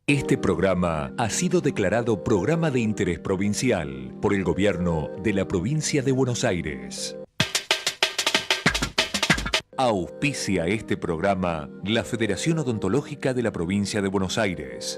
Este programa ha sido declarado Programa de Interés Provincial por el Gobierno de la Provincia de Buenos Aires. Auspicia este programa la Federación Odontológica de la Provincia de Buenos Aires.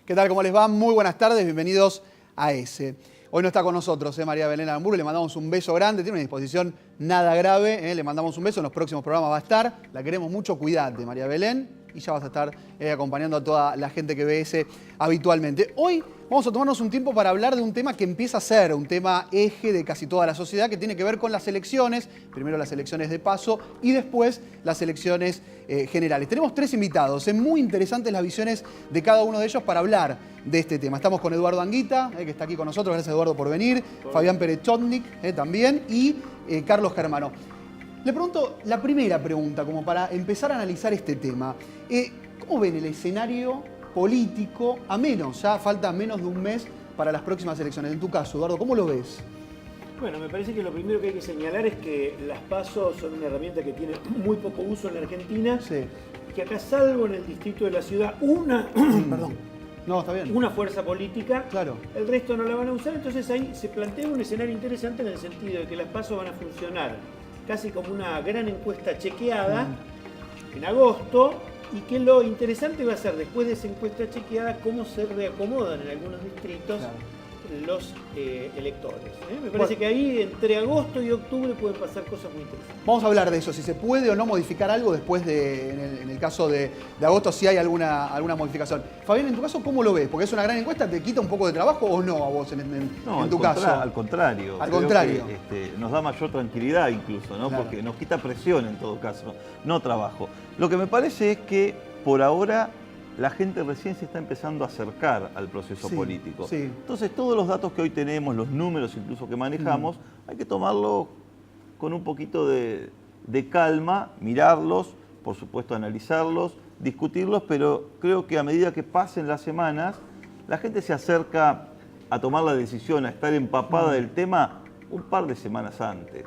¿Qué tal? ¿Cómo les va? Muy buenas tardes, bienvenidos a ESE. Hoy no está con nosotros María Belén Aramburu, le mandamos un beso grande, tiene una disposición nada grave, le mandamos un beso, en los próximos programas va a estar, la queremos mucho, cuidate María Belén, y ya vas a estar acompañando a toda la gente que ve ESE habitualmente. Hoy vamos a tomarnos un tiempo para hablar de un tema que empieza a ser un tema eje de casi toda la sociedad, que tiene que ver con las elecciones, primero las elecciones de paso y después las elecciones generales. Tenemos tres invitados, muy interesantes las visiones de cada uno de ellos para hablar de este tema. Estamos con Eduardo Anguita, que está aquí con nosotros, gracias Eduardo por venir, Fabián Perechotnik también, y Carlos Germano. Le pregunto la primera pregunta, como para empezar a analizar este tema. ¿Cómo ven el escenario político ya falta menos de un mes para las próximas elecciones? En tu caso, Eduardo, ¿cómo lo ves? Bueno, me parece que lo primero que hay que señalar es que las PASO son una herramienta que tiene muy poco uso en la Argentina. Sí. Que acá, salvo en el distrito de la ciudad, está bien. Una fuerza política, claro, el resto no la van a usar. Entonces ahí se plantea un escenario interesante en el sentido de que las PASO van a funcionar casi como una gran encuesta chequeada en agosto, y que lo interesante va a ser, después de esa encuesta chequeada, cómo se reacomodan en algunos distritos los electores. Me parece que ahí entre agosto y octubre pueden pasar cosas muy interesantes. Vamos a hablar de eso, si se puede o no modificar algo después en el caso de agosto, si hay alguna modificación. Fabián, en tu caso, ¿cómo lo ves? Porque es una gran encuesta, ¿te quita un poco de trabajo o no a vos en tu caso? Al contrario. Al contrario. Nos da mayor tranquilidad incluso, ¿no? Claro. Porque nos quita presión en todo caso, no trabajo. Lo que me parece es que por ahora la gente recién se está empezando a acercar al proceso político. Sí. Entonces todos los datos que hoy tenemos, los números incluso que manejamos, hay que tomarlo con un poquito de calma, mirarlos, por supuesto analizarlos, discutirlos, pero creo que a medida que pasen las semanas, la gente se acerca a tomar la decisión, a estar empapada del tema un par de semanas antes.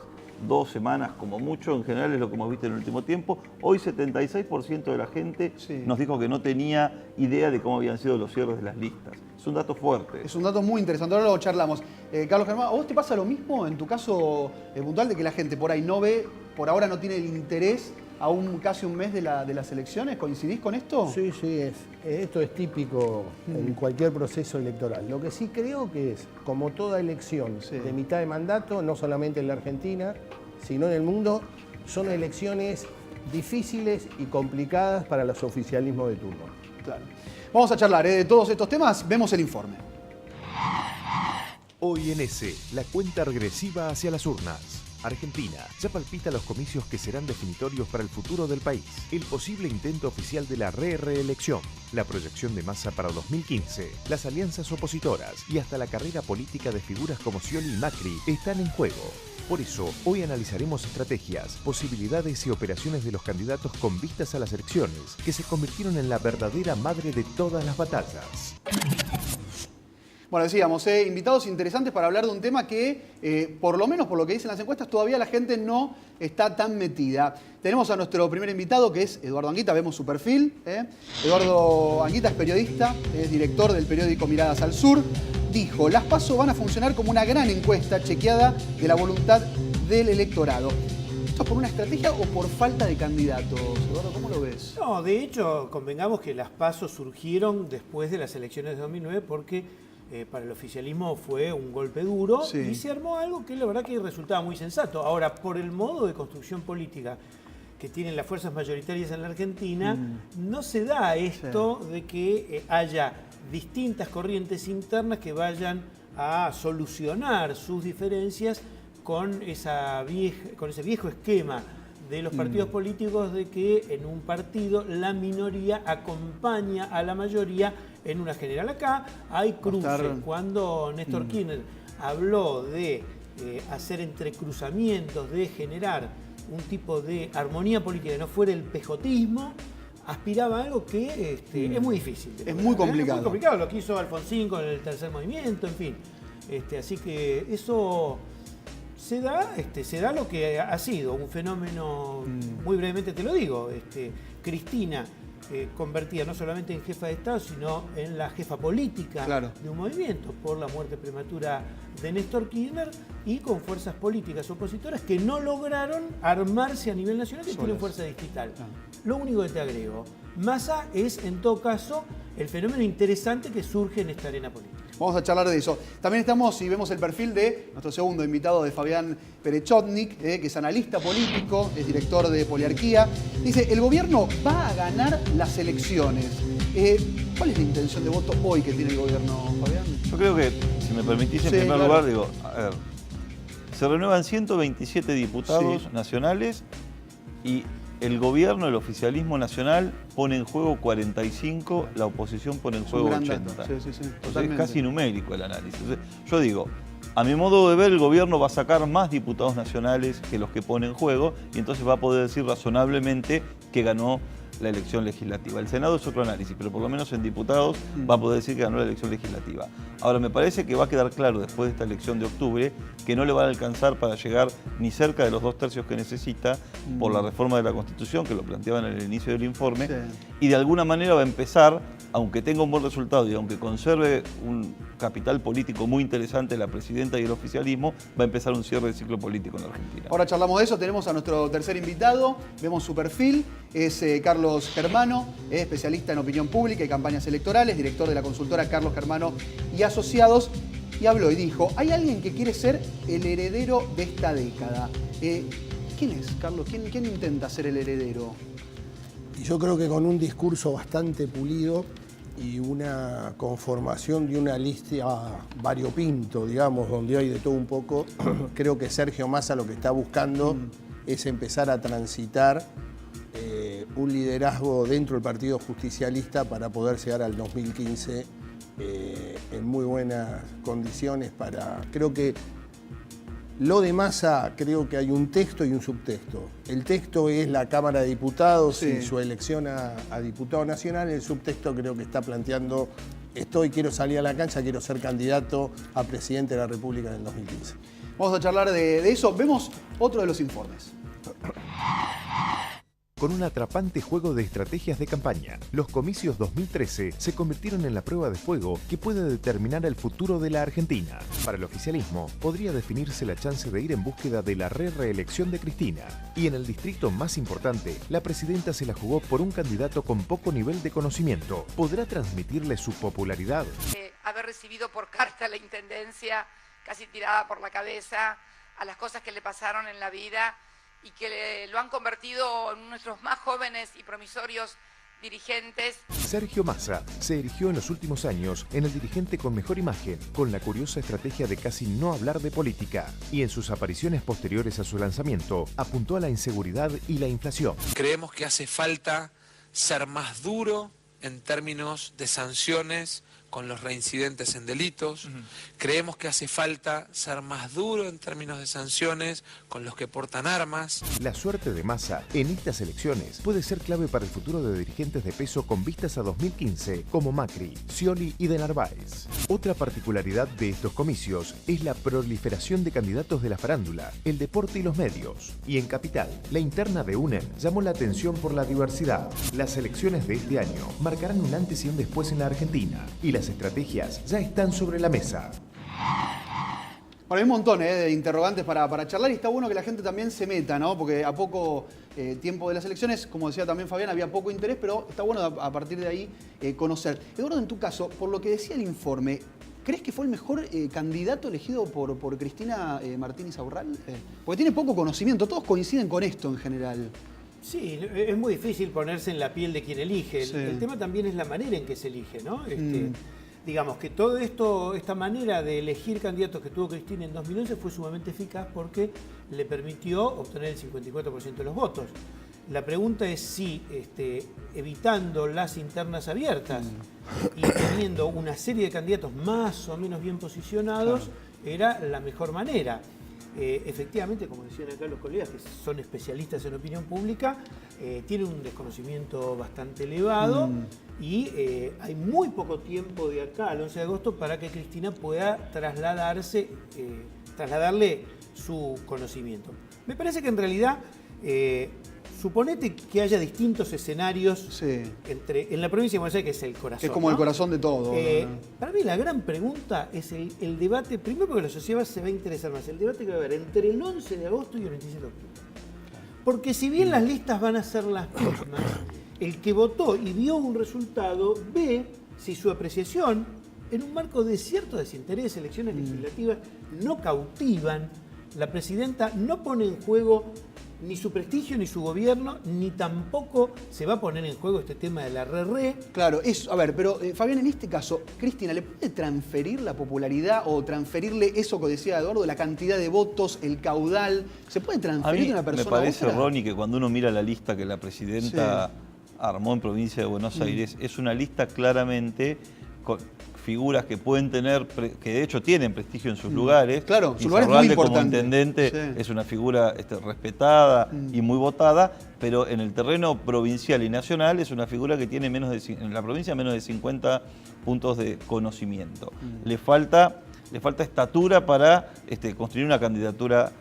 2 semanas como mucho, en general es lo que hemos visto en el último tiempo. Hoy 76% de la gente nos dijo que no tenía idea de cómo habían sido los cierres de las listas. Es un dato fuerte. Es un dato muy interesante, ahora lo charlamos. Carlos Germán, ¿a vos te pasa lo mismo en tu caso puntual de que la gente por ahí no ve, por ahora no tiene el interés a casi un mes de las elecciones? ¿Coincidís con esto? Sí, esto es típico en cualquier proceso electoral. Lo que sí creo que es, como toda elección de mitad de mandato, no solamente en la Argentina, sino en el mundo, son elecciones difíciles y complicadas para los oficialismos de turno. Claro. Vamos a charlar de todos estos temas, vemos el informe. Hoy en ESE, la cuenta regresiva hacia las urnas. Argentina ya palpita los comicios que serán definitorios para el futuro del país. El posible intento oficial de la reelección, la proyección de Massa para 2015, las alianzas opositoras y hasta la carrera política de figuras como Scioli y Macri están en juego. Por eso, hoy analizaremos estrategias, posibilidades y operaciones de los candidatos con vistas a las elecciones, que se convirtieron en la verdadera madre de todas las batallas. Bueno, decíamos, invitados interesantes para hablar de un tema que, por lo menos por lo que dicen las encuestas, todavía la gente no está tan metida. Tenemos a nuestro primer invitado, que es Eduardo Anguita, vemos su perfil. Eduardo Anguita es periodista, es director del periódico Miradas al Sur. Dijo, las PASO van a funcionar como una gran encuesta chequeada de la voluntad del electorado. ¿Esto es por una estrategia o por falta de candidatos? Eduardo, ¿cómo lo ves? No, de hecho, convengamos que las PASO surgieron después de las elecciones de 2009 porque para el oficialismo fue un golpe duro y se armó algo que la verdad que resultaba muy sensato. Ahora, por el modo de construcción política que tienen las fuerzas mayoritarias en la Argentina, no se da esto de que haya distintas corrientes internas que vayan a solucionar sus diferencias con ese viejo esquema de los partidos políticos de que en un partido la minoría acompaña a la mayoría en una general. Acá hay cruces. Cuando Néstor Kirchner habló de hacer entrecruzamientos, de generar un tipo de armonía política que no fuera el pejotismo, aspiraba a algo que es muy difícil. Es muy complicado. Es muy complicado lo que hizo Alfonsín con el tercer movimiento, en fin. Así que eso se da lo que ha sido un fenómeno, muy brevemente te lo digo. Cristina convertida no solamente en jefa de Estado, sino en la jefa política de un movimiento por la muerte prematura de Néstor Kirchner, y con fuerzas políticas opositoras que no lograron armarse a nivel nacional, que tienen fuerza distrital. Lo único que te agrego, Massa es en todo caso el fenómeno interesante que surge en esta arena política. Vamos a charlar de eso. También estamos y vemos el perfil de nuestro segundo invitado, de Fabián Perechotnik, que es analista político, es director de Poliarquía. Dice, el gobierno va a ganar las elecciones. ¿Cuál es la intención de voto hoy que tiene el gobierno, Fabián? Yo creo que, si me permitís, en primer lugar, digo, a ver, se renuevan 127 diputados nacionales y el gobierno, el oficialismo nacional, pone en juego 45, la oposición pone en juego 80. Entonces es casi numérico el análisis. Entonces, yo digo, a mi modo de ver, el gobierno va a sacar más diputados nacionales que los que pone en juego, y entonces va a poder decir razonablemente que ganó la elección legislativa. El Senado es otro análisis, pero por lo menos en diputados va a poder decir que ganó la elección legislativa. Ahora, me parece que va a quedar claro después de esta elección de octubre que no le va a alcanzar para llegar ni cerca de los 2/3 que necesita por la reforma de la Constitución, que lo planteaban en el inicio del informe, y de alguna manera va a empezar, aunque tenga un buen resultado y aunque conserve un capital político muy interesante la presidenta y el oficialismo, va a empezar un cierre de ciclo político en la Argentina. Ahora charlamos de eso, tenemos a nuestro tercer invitado, vemos su perfil, es Carlos Germano, especialista en opinión pública y campañas electorales, director de la consultora Carlos Germano y Asociados, y habló y dijo, hay alguien que quiere ser el heredero de esta década. ¿Quién es, Carlos? ¿Quién intenta ser el heredero? Y yo creo que con un discurso bastante pulido y una conformación de una lista variopinto, digamos, donde hay de todo un poco, creo que Sergio Massa lo que está buscando es empezar a transitar un liderazgo dentro del Partido Justicialista para poder llegar al 2015 en muy buenas condiciones para... Creo que lo de Massa, creo que hay un texto y un subtexto. El texto es la Cámara de Diputados y su elección a diputado nacional. El subtexto creo que está planteando, quiero salir a la cancha, quiero ser candidato a presidente de la República en el 2015. Vamos a charlar de eso. Vemos otro de los informes. Con un atrapante juego de estrategias de campaña, los comicios 2013 se convirtieron en la prueba de fuego que puede determinar el futuro de la Argentina. Para el oficialismo, podría definirse la chance de ir en búsqueda de la reelección de Cristina. Y en el distrito más importante, la presidenta se la jugó por un candidato con poco nivel de conocimiento. ¿Podrá transmitirle su popularidad? Haber recibido por carta la intendencia, casi tirada por la cabeza, a las cosas que le pasaron en la vida, y que lo han convertido en nuestros más jóvenes y promisorios dirigentes. Sergio Massa se erigió en los últimos años en el dirigente con mejor imagen, con la curiosa estrategia de casi no hablar de política, y en sus apariciones posteriores a su lanzamiento apuntó a la inseguridad y la inflación. Creemos que hace falta ser más duro en términos de sanciones con los reincidentes en delitos. Creemos que hace falta ser más duro en términos de sanciones con los que portan armas. La suerte de Massa en estas elecciones puede ser clave para el futuro de dirigentes de peso con vistas a 2015 como Macri, Scioli y de Narváez. Otra particularidad de estos comicios es la proliferación de candidatos de la farándula, el deporte y los medios. Y en Capital, la interna de UNEN llamó la atención por la diversidad. Las elecciones de este año marcarán un antes y un después en la Argentina, y las estrategias ya están sobre la mesa. Bueno, hay un montón de interrogantes para charlar, y está bueno que la gente también se meta, ¿no? Porque a poco tiempo de las elecciones, como decía también Fabián, había poco interés, pero está bueno a partir de ahí conocer. Eduardo, en tu caso, por lo que decía el informe, ¿crees que fue el mejor candidato elegido por Cristina Martínez Aurral? Porque tiene poco conocimiento, todos coinciden con esto en general. Sí, es muy difícil ponerse en la piel de quien elige. El tema también es la manera en que se elige, ¿no? Digamos que todo esto, esta manera de elegir candidatos que tuvo Cristina en 2011 fue sumamente eficaz porque le permitió obtener el 54% de los votos. La pregunta es si, evitando las internas abiertas y teniendo una serie de candidatos más o menos bien posicionados, era la mejor manera. efectivamente, como decían acá los colegas, que son especialistas en opinión pública, tienen un desconocimiento bastante elevado y hay muy poco tiempo de acá al 11 de agosto para que Cristina pueda trasladarle su conocimiento. Me parece que en realidad, suponete que haya distintos escenarios en la provincia de Buenos Aires, que es el corazón. Que es como el corazón de todo. Para mí la gran pregunta es el debate, primero porque la sociedad se va a interesar más, el debate que va a haber entre el 11 de agosto y el 27 de octubre. Porque si bien las listas van a ser las mismas, el que votó y vio un resultado ve si su apreciación, en un marco de cierto desinterés, elecciones legislativas no cautivan, la presidenta no pone en juego ni su prestigio, ni su gobierno, ni tampoco se va a poner en juego este tema de la re-re. Claro, a ver, pero Fabián, en este caso, Cristina, ¿le puede transferir la popularidad o transferirle eso que decía Eduardo, la cantidad de votos, el caudal? ¿Se puede transferir de una persona me parece, a otra? Ronnie, que cuando uno mira la lista que la presidenta armó en provincia de Buenos Aires, es una lista claramente con figuras que pueden tener, que de hecho tienen prestigio en sus lugares. Claro, su lugar es Insaurralde muy importante. como intendente es una figura respetada y muy votada, pero en el terreno provincial y nacional es una figura que tiene en la provincia menos de 50 puntos de conocimiento. Le falta estatura para construir una candidatura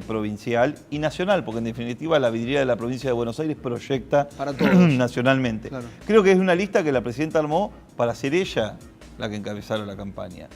provincial y nacional, porque en definitiva la vidriera de la provincia de Buenos Aires proyecta para todos nacionalmente. Claro. Creo que es una lista que la presidenta armó para ser ella la que encabezara la campaña.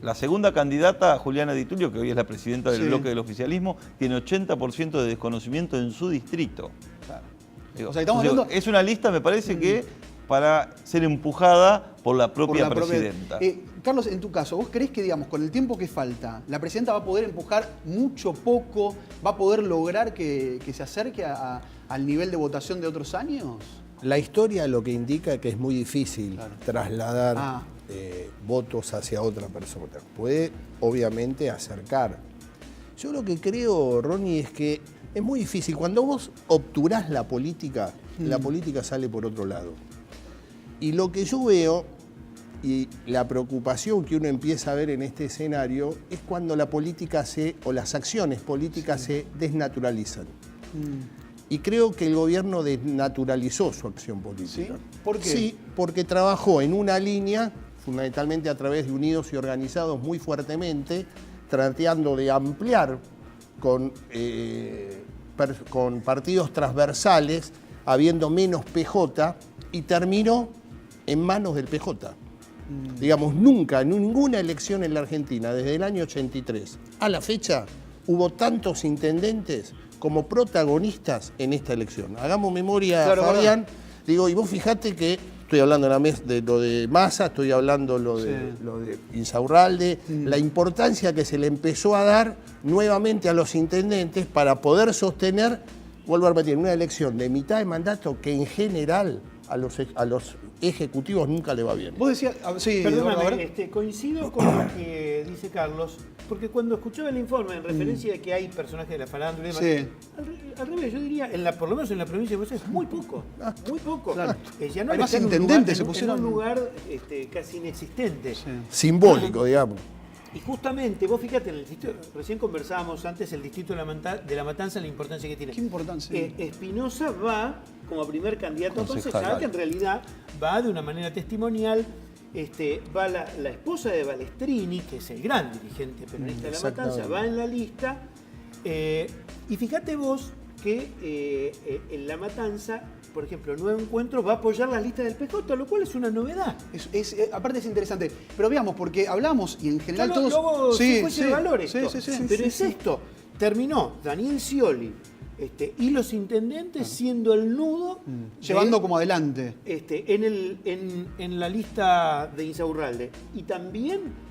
La segunda candidata, Juliana Di Tulio, que hoy es la presidenta del bloque del oficialismo, tiene 80% de desconocimiento en su distrito. Claro. O sea, estamos hablando... Es una lista, me parece que para ser empujada por la propia presidenta. Carlos, en tu caso, ¿vos creés que, digamos, con el tiempo que falta, la presidenta va a poder empujar mucho, poco, va a poder lograr que se acerque al nivel de votación de otros años? La historia lo que indica es que es muy difícil trasladar votos hacia otra persona. Puede, obviamente, acercar. Yo lo que creo, Ronnie, es que es muy difícil. Cuando vos obturás la política sale por otro lado. Y lo que yo veo, y la preocupación que uno empieza a ver en este escenario, es cuando la política o las acciones políticas se desnaturalizan. Y creo que el gobierno desnaturalizó su acción política. ¿Sí? ¿Por qué? Sí, porque trabajó en una línea, fundamentalmente a través de Unidos y Organizados muy fuertemente, tratando de ampliar con partidos transversales, habiendo menos PJ, y terminó en manos del PJ. Digamos, nunca, en ninguna elección en la Argentina, desde el año 83 a la fecha, hubo tantos intendentes como protagonistas en esta elección. Hagamos memoria, Fabián. Digo, y vos fijate que estoy hablando de lo de Massa, estoy hablando lo de Insaurralde, la importancia que se le empezó a dar nuevamente a los intendentes para poder sostener, vuelvo a repetir, una elección de mitad de mandato que en general a los ejecutivos nunca le va bien. Vos decías... Sí, perdóname, coincido con lo que dice Carlos, porque cuando escuchaba el informe en referencia de que hay personajes de la farándula y demás, al revés, yo diría, por lo menos en la provincia de Buenos Aires, muy poco. Muy poco. Claro. Ya no Además, intendentes se pusieron pusieron en un lugar casi inexistente. Simbólico, digamos. Y justamente, vos fíjate, en el distrito, recién conversábamos antes, el distrito de La Matanza, la importancia que tiene. ¿Qué importancia? Espinosa va como primer candidato a concejal, que en realidad va de una manera testimonial. Va la esposa de Balestrini, que es el gran dirigente peronista de La Matanza, va en la lista. Y fíjate vos que en La Matanza, por ejemplo, Nuevo Encuentro va a apoyar las listas del PJ, lo cual es una novedad. Aparte es interesante. Pero veamos, porque hablamos y en general todos... todos... de valor esto. Pero es esto. Terminó Daniel Scioli y los intendentes siendo el nudo... Llevando como adelante. En la lista de Insaurralde. Y también...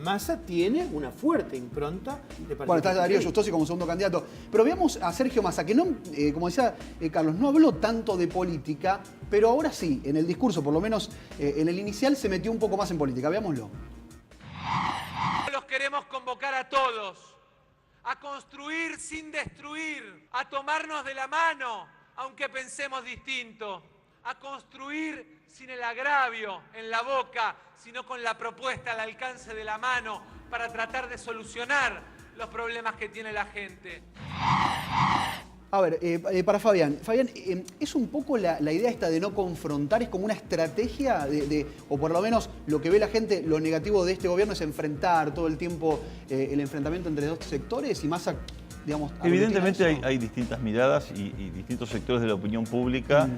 Massa tiene una fuerte impronta de partido. Bueno, está Darío Justosi como segundo candidato. Pero veamos a Sergio Massa, que no, como decía Carlos, no habló tanto de política, pero ahora sí, en el discurso, por lo menos en el inicial, se metió un poco más en política. Veámoslo. Los queremos convocar a todos a construir sin destruir, a tomarnos de la mano, aunque pensemos distinto, a construir sin el agravio en la boca, sino con la propuesta al alcance de la mano para tratar de solucionar los problemas que tiene la gente. A ver, para Fabián. Fabián, ¿es un poco la idea esta de no confrontar? ¿Es como una estrategia o por lo menos lo que ve la gente, lo negativo de este gobierno es enfrentar todo el tiempo el enfrentamiento entre dos sectores y Massa, digamos... Evidentemente hay distintas miradas y distintos sectores de la opinión pública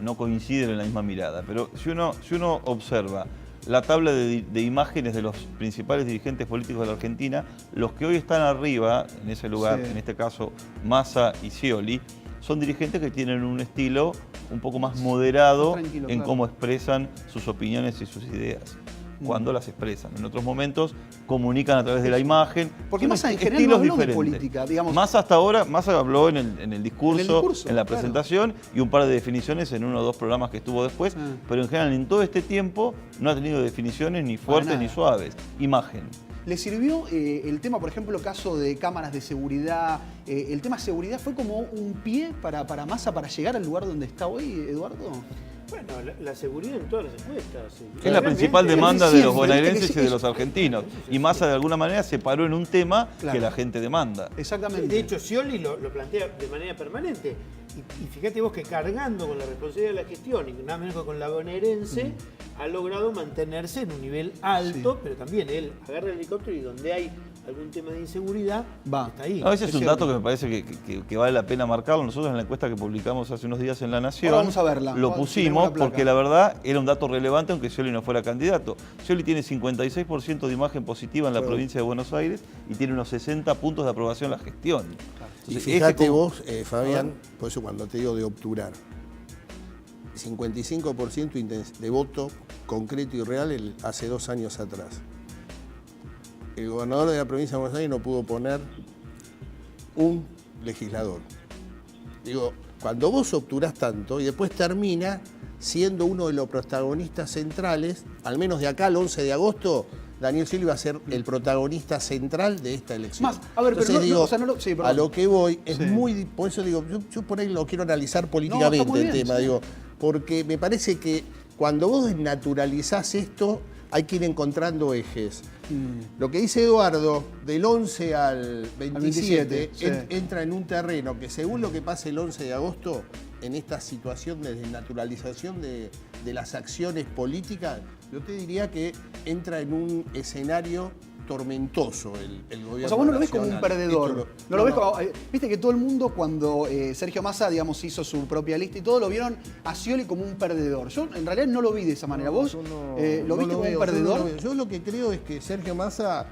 no coinciden en la misma mirada, pero si uno observa la tabla de imágenes de los principales dirigentes políticos de la Argentina, los que hoy están arriba, en ese lugar, en este caso Massa y Scioli, son dirigentes que tienen un estilo un poco más moderado en cómo expresan sus opiniones y sus ideas. Cuando las expresan. En otros momentos comunican a través de la imagen. Porque Massa en general no habló de política, digamos. Massa hasta ahora, Massa habló en el discurso, en la presentación y un par de definiciones en uno o dos programas que estuvo después, pero en general en todo este tiempo no ha tenido definiciones ni fuertes ni suaves. Imagen. ¿Le sirvió el tema, por ejemplo, caso de cámaras de seguridad? ¿El tema seguridad fue como un pie para Massa para llegar al lugar donde está hoy, Eduardo? Bueno, la seguridad en todas las encuestas. Es la principal demanda de los bonaerenses y de los argentinos. Y Massa de alguna manera se paró en un tema que la gente demanda. Exactamente. De hecho, Scioli lo plantea de manera permanente. Y fíjate vos que cargando con la responsabilidad de la gestión y nada menos que con la bonaerense, ha logrado mantenerse en un nivel alto, pero también él agarra el helicóptero y donde hay algún tema de inseguridad, está ahí. No, ese es un dato que me parece que vale la pena marcarlo. Nosotros en la encuesta que publicamos hace unos días en La Nación, vamos a verla. Lo pusimos porque la verdad era un dato relevante aunque Scioli no fuera candidato. Scioli tiene 56% de imagen positiva en la provincia de Buenos Aires y tiene unos 60 puntos de aprobación la gestión. Entonces, y fíjate vos, Fabián, por eso cuando te digo de obturar, 55% de voto concreto y real hace 2 años atrás. El gobernador de la provincia de Buenos Aires no pudo poner un legislador. Digo, cuando vos obturás tanto y después termina siendo uno de los protagonistas centrales, al menos de acá al 11 de agosto, Daniel Scioli va a ser el protagonista central de esta elección. Más, a ver, entonces pero digo, o sea, a lo que voy, es muy... Por eso digo, yo por ahí lo quiero analizar políticamente el tema, digo, porque me parece que cuando vos desnaturalizás esto, hay que ir encontrando ejes. Lo que dice Eduardo, del 11 al 27, entra en un terreno que según lo que pase el 11 de agosto, en esta situación de desnaturalización de las acciones políticas, yo te diría que entra en un escenario tormentoso el gobierno. O sea, vos no lo ves como un perdedor. No lo ves como, viste que todo el mundo cuando Sergio Massa, digamos, hizo su propia lista y todo, lo vieron a Scioli como un perdedor. Yo en realidad no lo vi de esa manera. ¿Vos lo viste como un perdedor? Yo lo que creo es que Sergio Massa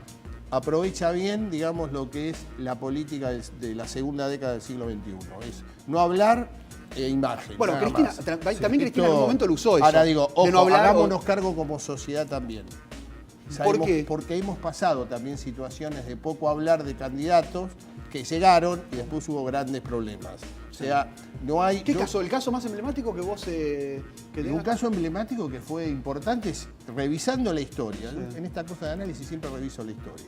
aprovecha bien, digamos, lo que es la política de la segunda década del siglo XXI. Es no hablar imagen. Bueno, Cristina, también Cristina en algún momento lo usó eso. Ahora digo, ojo, de no hablar, hagámonos cargo como sociedad también. ¿Por qué? Porque hemos pasado también situaciones de poco hablar de candidatos que llegaron y después hubo grandes problemas. O sea, no hay... ¿Qué caso? ¿El caso más emblemático que vos... un caso emblemático que fue importante es revisando la historia. En esta cosa de análisis siempre reviso la historia.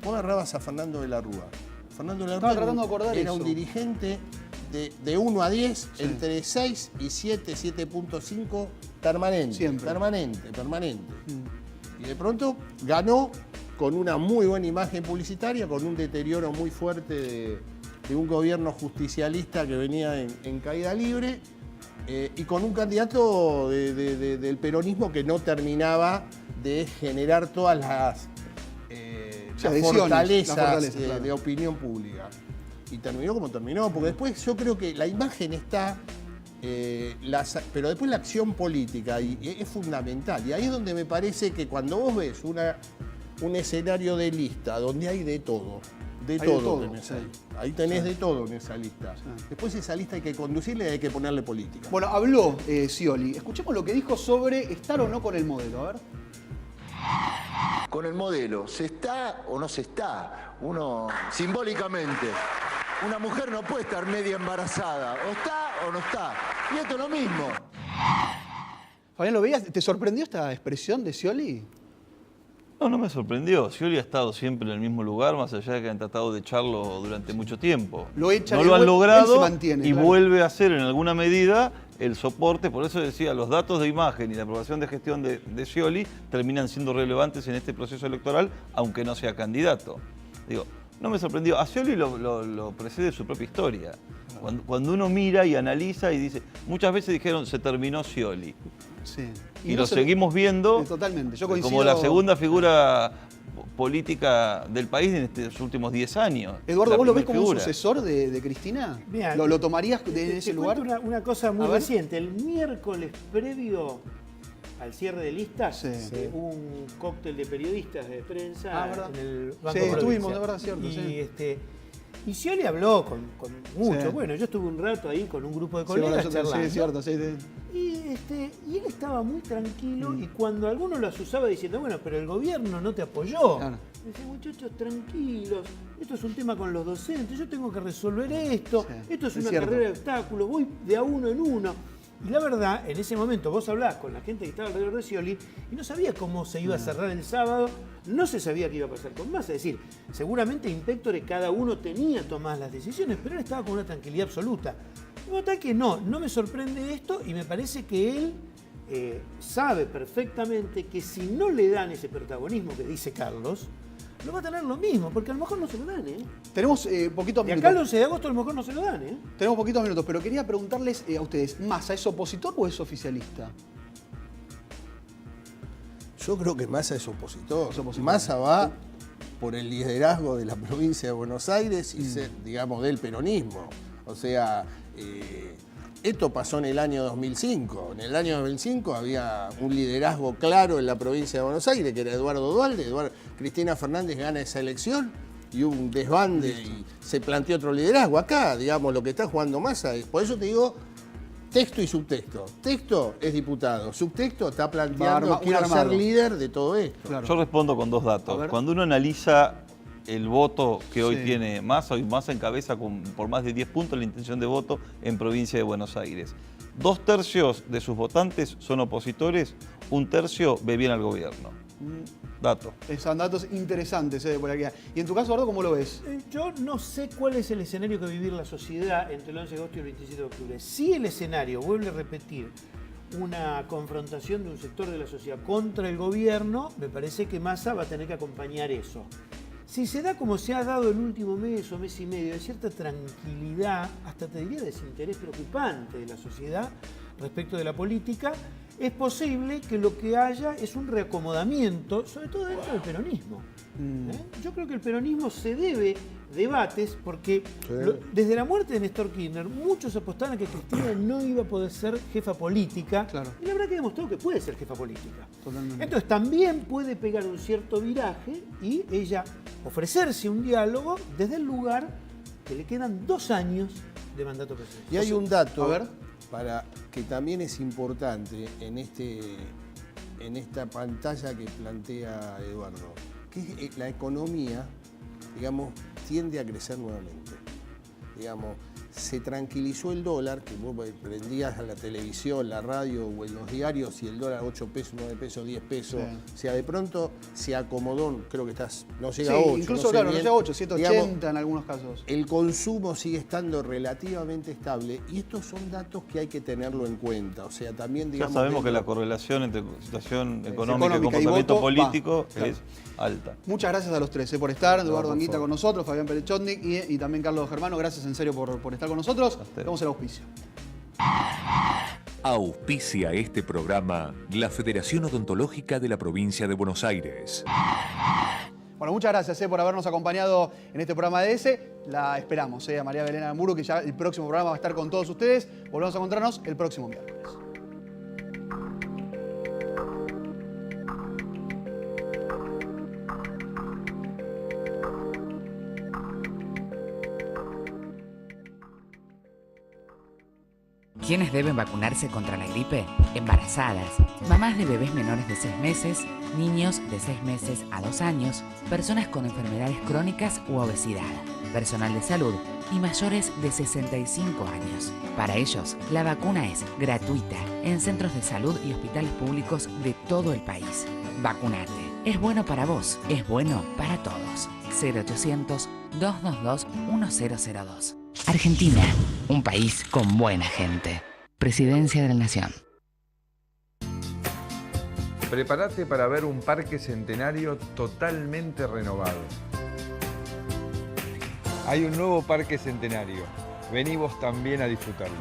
Vos agarrabas a Fernando de la Rúa. Fernando de la Rúa tratando de acordar era un dirigente de 1 a 10, entre 6 y 7, 7.5, permanente. Siempre. Permanente. Y de pronto ganó con una muy buena imagen publicitaria, con un deterioro muy fuerte de un gobierno justicialista que venía en caída libre y con un candidato del peronismo que no terminaba de generar todas las fortalezas de opinión pública. Y terminó como terminó, porque después yo creo que la imagen está... pero después la acción política es fundamental. Y ahí es donde me parece que cuando vos ves un escenario de lista donde hay de todo, tenés ahí. Ahí tenés de todo en esa lista. Después esa lista hay que conducirle y hay que ponerle política. Bueno, habló Scioli. Escuchemos lo que dijo sobre estar o no con el modelo. A ver. Con el modelo, ¿se está o no se está? Uno, simbólicamente, una mujer no puede estar media embarazada, o está o no está. Y esto es lo mismo. Fabián, ¿lo veías? ¿Te sorprendió esta expresión de Scioli? No me sorprendió. Scioli ha estado siempre en el mismo lugar, más allá de que han tratado de echarlo durante mucho tiempo. No lo han logrado y vuelve a ser en alguna medida el soporte. Por eso decía, los datos de imagen y de aprobación de gestión de Scioli terminan siendo relevantes en este proceso electoral, aunque no sea candidato. Digo, no me sorprendió. A Scioli lo precede su propia historia. Cuando uno mira y analiza y dice, muchas veces dijeron, se terminó Scioli. Sí. Y lo seguimos viendo totalmente. Yo coincido, como la segunda figura política del país en estos últimos 10 años. Eduardo, ¿vos lo ves como un sucesor de Cristina? Mirá, ¿Lo tomarías en ese lugar? Una cosa muy reciente. El miércoles previo al cierre de listas, hubo un cóctel de periodistas de prensa en el Banco Provincia. Estuvimos, de verdad, cierto. Y Scioli habló con muchos. Bueno, yo estuve un rato ahí con un grupo de colegas charlando. Sí, cierto. Y él estaba muy tranquilo y cuando alguno lo asusaba diciendo, bueno, pero el gobierno no te apoyó. Claro. Decía, muchachos, tranquilos, esto es un tema con los docentes, yo tengo que resolver esto, esto es una carrera de obstáculos, voy de a uno en uno. Y la verdad, en ese momento vos hablás con la gente que estaba alrededor de Scioli y no sabía cómo se iba a cerrar el sábado, no se sabía qué iba a pasar con Massa. Es decir, seguramente Inspectore cada uno tenía tomadas las decisiones, pero él estaba con una tranquilidad absoluta. De tal que no me sorprende esto y me parece que él sabe perfectamente que si no le dan ese protagonismo que dice Carlos, no va a tener lo mismo, porque a lo mejor no se lo dan, ¿eh? Tenemos poquitos minutos. Y acá el 11 de agosto a lo mejor no se lo dan, ¿eh? Tenemos poquitos minutos, pero quería preguntarles a ustedes, ¿Massa es opositor o es oficialista? Yo creo que Massa es opositor. Massa va por el liderazgo de la provincia de Buenos Aires y ser, digamos, del peronismo. O sea, esto pasó en el año 2005. En el año 2005 había un liderazgo claro en la provincia de Buenos Aires, que era Eduardo Duhalde. Cristina Fernández gana esa elección y hubo un desbande y se planteó otro liderazgo. Acá, digamos, lo que está jugando Massa es, por eso te digo, texto y subtexto. Texto es diputado, subtexto está planteando quiero ser líder de todo esto. Claro. Yo respondo con 2 datos. Cuando uno analiza el voto que hoy tiene Massa, hoy Massa encabeza por más de 10 puntos la intención de voto en provincia de Buenos Aires. 2/3 de sus votantes son opositores, 1/3 ve bien al gobierno. Dato. Son datos interesantes por aquí. ¿Y en tu caso, Eduardo, cómo lo ves? Yo no sé cuál es el escenario que va a vivir la sociedad entre el 11 de agosto y el 27 de octubre. Si el escenario vuelve a repetir una confrontación de un sector de la sociedad contra el gobierno, me parece que Massa va a tener que acompañar eso. Si se da como se ha dado el último mes o mes y medio, de cierta tranquilidad, hasta te diría desinterés preocupante de la sociedad respecto de la política, es posible que lo que haya es un reacomodamiento, sobre todo dentro del peronismo. Yo creo que el peronismo se debe debates porque desde la muerte de Néstor Kirchner muchos apostaban a que Cristina no iba a poder ser jefa política y la verdad que demostró que puede ser jefa política. Totalmente. Entonces también puede pegar un cierto viraje y ella ofrecerse un diálogo desde el lugar que le quedan 2 años de mandato presidencial. Y hay un dato para que también es importante en esta pantalla que plantea Eduardo, que la economía, digamos, tiende a crecer nuevamente. Digamos, se tranquilizó el dólar, que vos prendías a la televisión, la radio o en los diarios y el dólar 8 pesos, 9 pesos, 10 pesos. O sea, de pronto se acomodó, creo que no llega a 8. Incluso, no llega a 8, 180 digamos, en algunos casos. El consumo sigue estando relativamente estable y estos son datos que hay que tenerlo en cuenta. O sea, también, digamos... Ya sabemos que la correlación entre situación económica y comportamiento político es alta. Muchas gracias a los 3 por estar. Eduardo Anguita con nosotros, Fabián Perechotnik y también Carlos Germano. Gracias en serio por estar con nosotros. Vamos al auspicio. Auspicia este programa la Federación Odontológica de la Provincia de Buenos Aires. Bueno, muchas gracias por habernos acompañado en este programa de ESE. La esperamos a María Belén Aramburu, que ya el próximo programa va a estar con todos ustedes. Volvemos a encontrarnos el próximo miércoles. ¿Quiénes deben vacunarse contra la gripe? Embarazadas, mamás de bebés menores de 6 meses, niños de 6 meses a 2 años, personas con enfermedades crónicas u obesidad, personal de salud y mayores de 65 años. Para ellos, la vacuna es gratuita en centros de salud y hospitales públicos de todo el país. Vacunate. Es bueno para vos, es bueno para todos. 0800-222-1002. Argentina, un país con buena gente. Presidencia de la Nación. Prepárate para ver un parque centenario totalmente renovado. Hay un nuevo Parque Centenario. Vení vos también a disfrutarlo.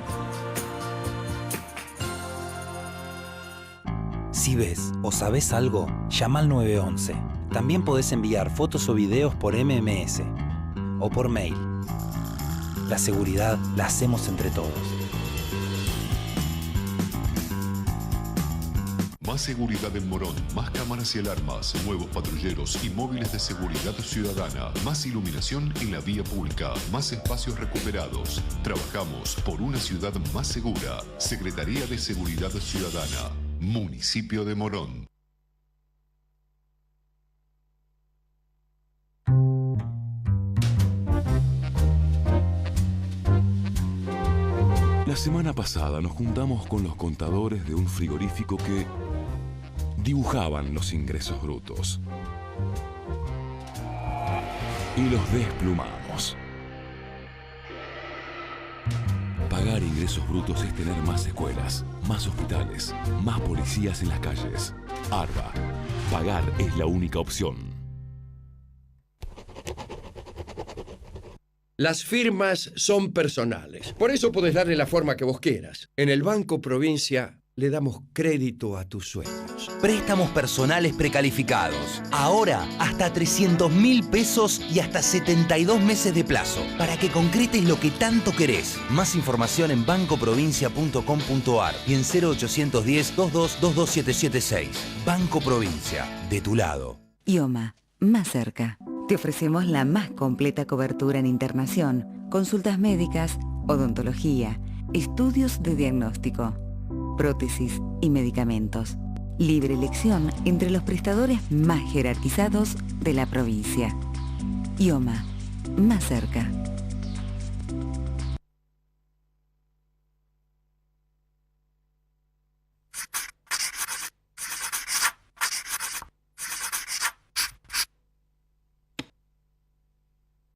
Si ves o sabés algo, llama al 911. También podés enviar fotos o videos por MMS o por mail. La seguridad la hacemos entre todos. Más seguridad en Morón, más cámaras y alarmas, nuevos patrulleros y móviles de seguridad ciudadana, más iluminación en la vía pública, más espacios recuperados. Trabajamos por una ciudad más segura. Secretaría de Seguridad Ciudadana, Municipio de Morón. La semana pasada nos juntamos con los contadores de un frigorífico que dibujaban los ingresos brutos y los desplumamos. Pagar ingresos brutos es tener más escuelas, más hospitales, más policías en las calles. ARBA. Pagar es la única opción. Las firmas son personales. Por eso podés darle la forma que vos quieras. En el Banco Provincia le damos crédito a tus sueños. Préstamos personales precalificados. Ahora, hasta 300.000 pesos y hasta 72 meses de plazo. Para que concretes lo que tanto querés. Más información en bancoprovincia.com.ar y en 0810-2222-776. Banco Provincia, de tu lado. IOMA, más cerca. Te ofrecemos la más completa cobertura en internación, consultas médicas, odontología, estudios de diagnóstico, prótesis y medicamentos. Libre elección entre los prestadores más jerarquizados de la provincia. IOMA, más cerca.